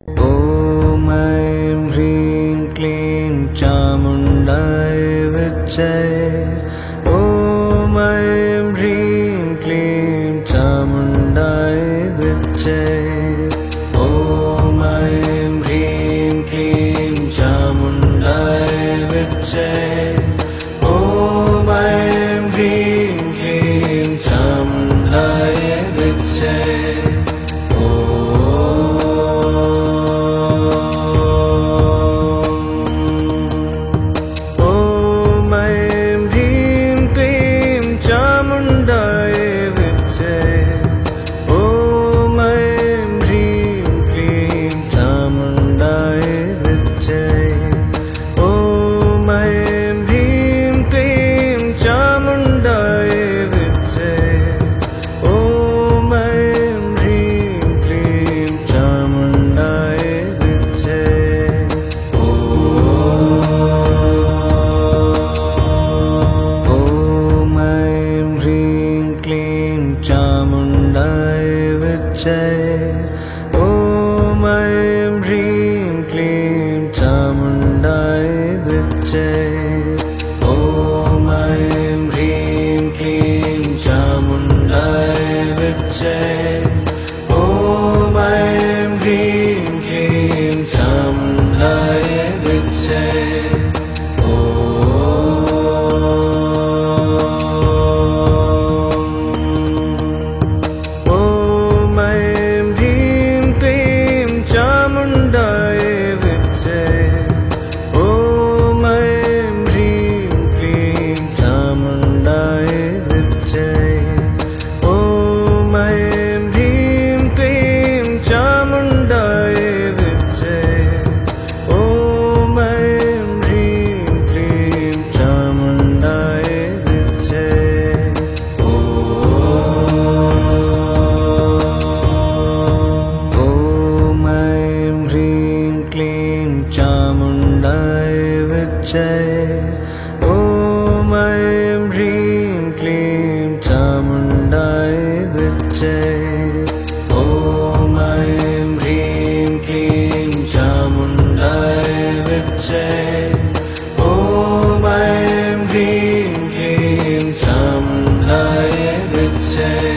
ॐ ऐं ह्रीं क्लीं चामुण्डाय विच्चे। ॐ ऐं ह्रीं क्लीं चामुण्डाय विच्चे। ॐ ऐं ह्रीं क्लीं चामुण्डाय विच्चे। ॐ ऐं ह्रीं क्लीं चामुण्डाय विच्चे। चामुण्डाय विच्चे। ॐ ऐं ह्रीं क्लीं चामुण्डाय विच्चे। ॐ ऐं ह्रीं क्लीं चामुण्डाय विच्चे। ॐ ऐं ह्रीं क्लीं चामुण्डाय विच्चे। चामुण्डाय विच्चे। ॐ ऐं ह्रीं क्लीं चामुण्डाय विच्चे। ॐ ऐं ह्रीं क्लीं चामुण्डाय विच्चे। ॐ ऐं ह्रीं क्लीं चामुण्डाय विच्चे।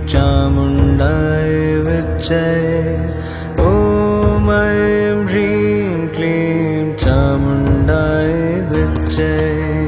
चामुण्डाय विच्चे। ॐ ऐं ह्रीं क्लीं चामुण्डाय विच्चे।